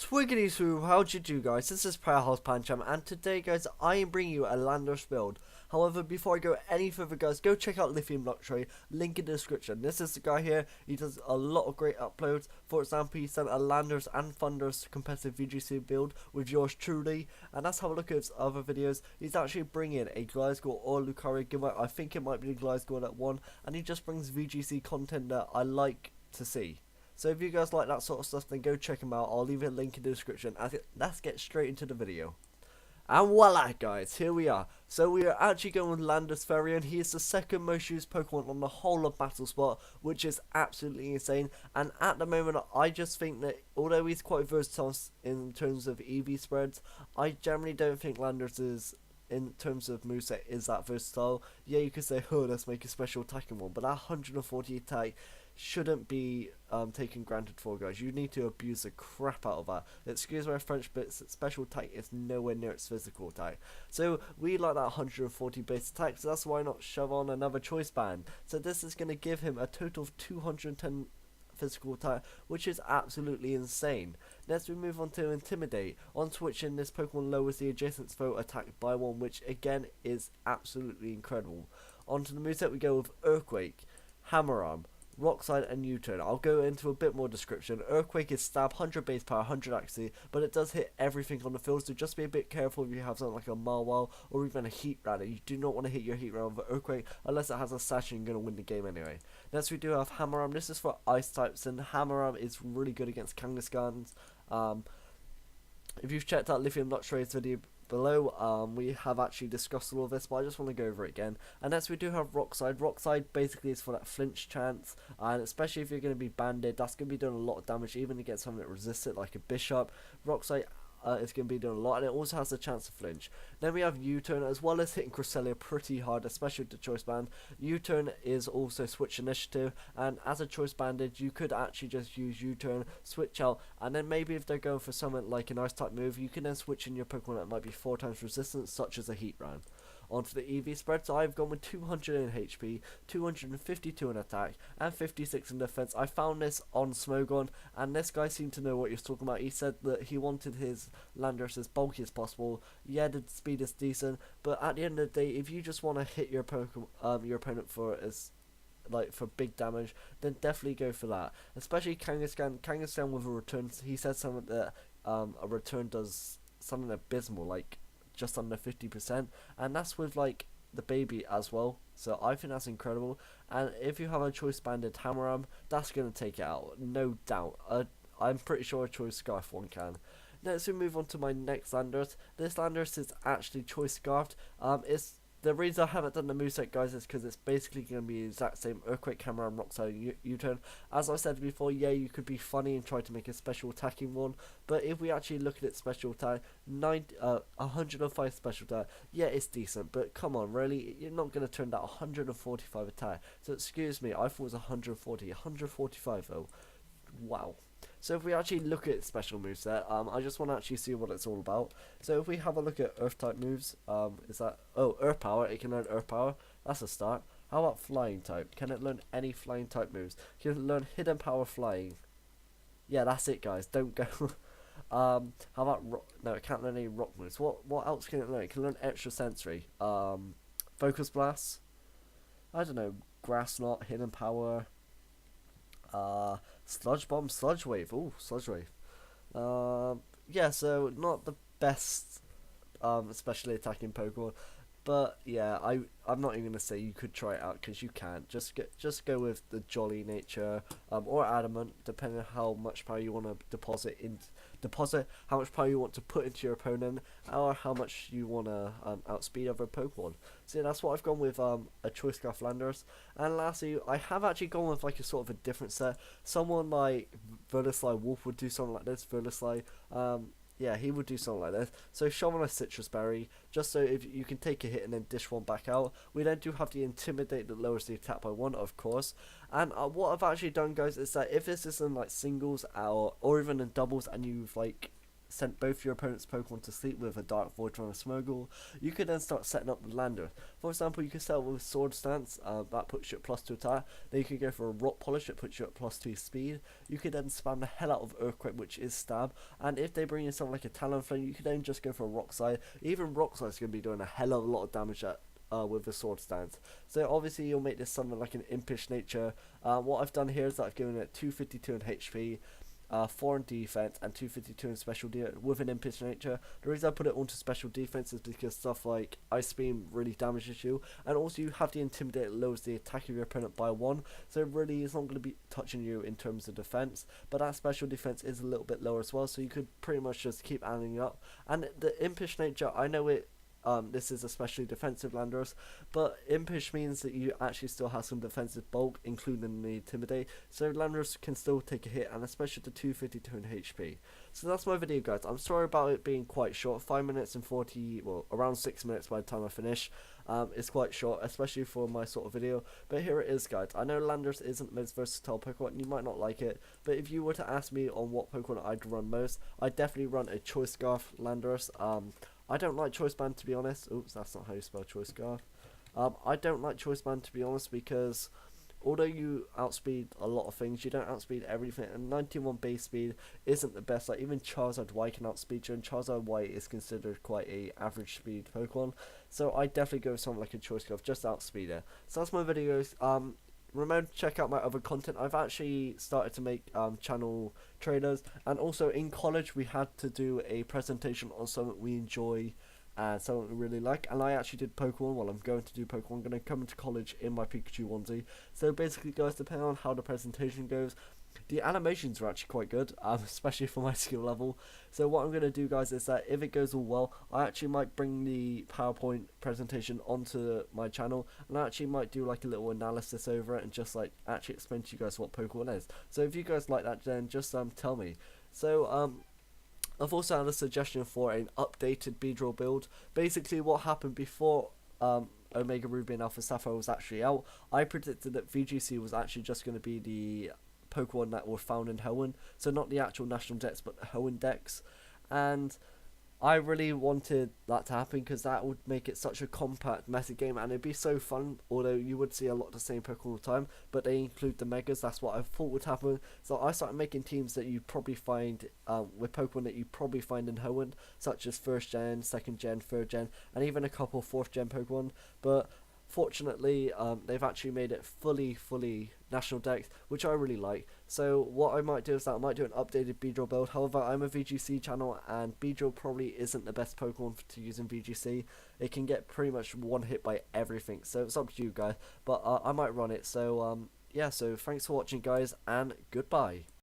Swiggity swoo, how'd you do, guys? This is Powerhouse Pancham, and today, guys, I am bringing you a Landorus build. However, before I go any further, guys, go check out Lithium Luxury, link in the description. This is the guy here. He does a lot of great uploads. For example, he sent a Landorus and Thunderous competitive VGC build with yours truly, and let's have a look at his other videos. He's actually bringing a Gliscor or Lucario giveaway. I think it might be the Gliscor that won, and he just brings VGC content that I like to see. So if you guys like that sort of stuff, then go check him out. I'll leave a link in the description. Let's get straight into the video. And voila, guys, here we are. So we are actually going with Landorus-T, and he is the second most used Pokemon on the whole of Battle Spot, which is absolutely insane. And at the moment, I just think that although he's quite versatile in terms of EV spreads, I generally don't think Landorus is, in terms of moveset, is that versatile. Yeah, you could say, oh, let's make a special attacking one, but that 140 attack shouldn't be taken granted for, guys. You need to abuse the crap out of that. Excuse my French, but special attack is nowhere near its physical attack. So we like that 140 base attack, so that's why not shove on another choice band. So this is going to give him a total of 210 physical attack, which is absolutely insane. Next we move on to Intimidate. On switching, this Pokemon lowers the adjacent foe attack by 1, which again is absolutely incredible. Onto the moveset we go with Earthquake, Hammer Arm, Rock Slide and U-Turn. I'll go into a bit more description. Earthquake is stab, 100 base power, 100 accuracy, but it does hit everything on the field, so just be a bit careful if you have something like a Marwell or even a Heat Runner. You do not want to hit your Heat Runner with Earthquake unless it has a sash and you're going to win the game anyway. Next we do have Hammer Arm. This is for Ice types, and Hammer Arm is really good against Kangaskhan's. If you've checked out Lithium Luxury's video below, we have actually discussed all of this, but I just want to go over it again. And next we do have Rock Slide. Rock Slide basically is for that flinch chance, and especially if you're going to be banded, that's going to be doing a lot of damage even against something that resists it, like a Bishop. Rock Slide is going to be doing a lot, and it also has the chance to flinch. Then we have U-Turn, as well as hitting Cresselia pretty hard, especially with the choice band. U-Turn is also switch initiative, and as a choice banded, you could actually just use U-Turn, switch out, and then maybe if they're going for something like an ice type move, you can then switch in your Pokemon that might be 4 times resistance, such as a Heat Round. Onto the EV spread, so I've gone with 200 in HP, 252 in attack, and 56 in defense. I found this on Smogon, and this guy seemed to know what he was talking about. He said that he wanted his Landorus as bulky as possible. Yeah, the speed is decent, but at the end of the day, if you just want to hit your your opponent for for big damage, then definitely go for that. Especially Kangaskhan with a return. He said something that a return does something abysmal, like just under 50%, and that's with like the baby as well, so I think that's incredible. And if you have a choice banded Hammer Arm, that's going to take it out, no doubt. I'm pretty sure a choice Scarf one can. Next we move on to my next Landorus. This Landorus is actually choice Scarfed. The reason I haven't done the moveset, guys, is because it's basically going to be the exact same Earthquake, Hammer Arm, Rock Slide, and U-Turn. As I said before, yeah, you could be funny and try to make a special attacking one, but if we actually look at its special attack, 105 special attack, yeah, it's decent, but come on, really, you're not going to turn that 145 attack. So excuse me, I thought it was 145 though. Wow. So if we actually look at special moveset, I just want to actually see what it's all about. So if we have a look at Earth type moves, Earth Power, it can learn Earth Power, that's a start. How about Flying type? Can it learn any Flying type moves? Can it learn Hidden Power Flying? Yeah, that's it, guys, don't go. How about no, it can't learn any rock moves. What else can it learn? It can learn Extra Sensory. Focus Blast, I don't know, Grass Knot, Hidden Power, Sludge Bomb, Sludge Wave. Ooh, Sludge Wave. Yeah, so not the best especially attacking Pokemon, but yeah, I'm not even gonna say you could try it out, because you can't. Just go with the Jolly nature, or Adamant, depending on how much power you want to deposit, how much power you want to put into your opponent, or how much you want to outspeed other Pokemon. So yeah, that's what I've gone with, a choice Scarf Landorus. And lastly, I have actually gone with like a sort of a different set. Someone like Vertisly Wolf would do something like this. Vertisly, yeah, he would do something like this. So shove on a Citrus Berry, just so if you can take a hit and then dish one back out. We then do have the Intimidate that lowers the attack by 1, of course. And what I've actually done, guys, is that if this is in like singles or even in doubles, and you've like sent both your opponent's Pokemon to sleep with a Dark Void or a Smogle, you could then start setting up the Landorus. For example, you could start with Sword Stance, that puts you at +2 attack. Then you could go for a Rock Polish, that puts you at +2 speed. You could then spam the hell out of Earthquake, which is stab. And if they bring in something like a Talonflame, you could then just go for a Rock Slide. Even Rock Slide is going to be doing a hell of a lot of damage with the Sword Stance. So obviously you'll make this something like an Impish Nature. What I've done here is that I've given it 252 in HP, 4 in defense, and 252 in special with an Impish Nature. The reason I put it onto special defense is because stuff like Ice Beam really damages you, and also you have the Intimidate that lowers the attack of your opponent by 1, so it really is not going to be touching you in terms of defense, but that special defense is a little bit lower as well, so you could pretty much just keep adding up. And the Impish Nature, I know this is especially defensive Landorus, but Impish means that you actually still have some defensive bulk, including the Intimidate, so Landorus can still take a hit, and especially the 252 in HP. So that's my video, guys. I'm sorry about it being quite short, 5 minutes and 40, well, around 6 minutes by the time I finish. It's quite short, especially for my sort of video, but here it is, guys. I know Landorus isn't the most versatile Pokemon, you might not like it, but if you were to ask me on what Pokemon I'd run most, I'd definitely run a Choice Scarf Landorus. I don't like Choice Band, to be honest. Oops, that's not how you spell Choice Scarf. I don't like Choice Band, to be honest, because although you outspeed a lot of things, you don't outspeed everything, and 91 base speed isn't the best. Like, even Charizard Y can outspeed you, and Charizard Y is considered quite a average speed Pokemon, so I definitely go with something like a Choice Scarf, just outspeed it. So that's my videos. Remember to check out my other content. I've actually started to make channel trailers, and also in college we had to do a presentation on something we enjoy and something we really like, and I actually did Pokemon. Well, I'm going to do Pokemon. I'm going to come into college in my Pikachu onesie. So basically, guys, depending on how the presentation goes, the animations are actually quite good, especially for my skill level. So what I'm going to do, guys, is that if it goes all well, I actually might bring the PowerPoint presentation onto my channel, and I actually might do like a little analysis over it and just like actually explain to you guys what Pokemon is. So if you guys like that, then just tell me. So I've also had a suggestion for an updated Beedrill build. Basically what happened before Omega Ruby and Alpha Sapphire was actually out, I predicted that VGC was actually just going to be the Pokemon that were found in Hoenn, so not the actual national dex but the Hoenn dex, and I really wanted that to happen because that would make it such a compact meta game, and it'd be so fun. Although you would see a lot of the same Pokemon all the time, but they include the Megas. That's what I thought would happen. So I started making teams that you probably find with Pokemon that you probably find in Hoenn, such as 1st gen, 2nd gen, 3rd gen, and even a couple 4th gen Pokemon. But fortunately, they've actually made it fully national dex, which I really like. So what I might do is that I might do an updated Beedrill build. However, I'm a VGC channel, and Beedrill probably isn't the best Pokemon to use in VGC. It can get pretty much one hit by everything, so it's up to you guys. But I might run it. So yeah, so thanks for watching, guys, and goodbye.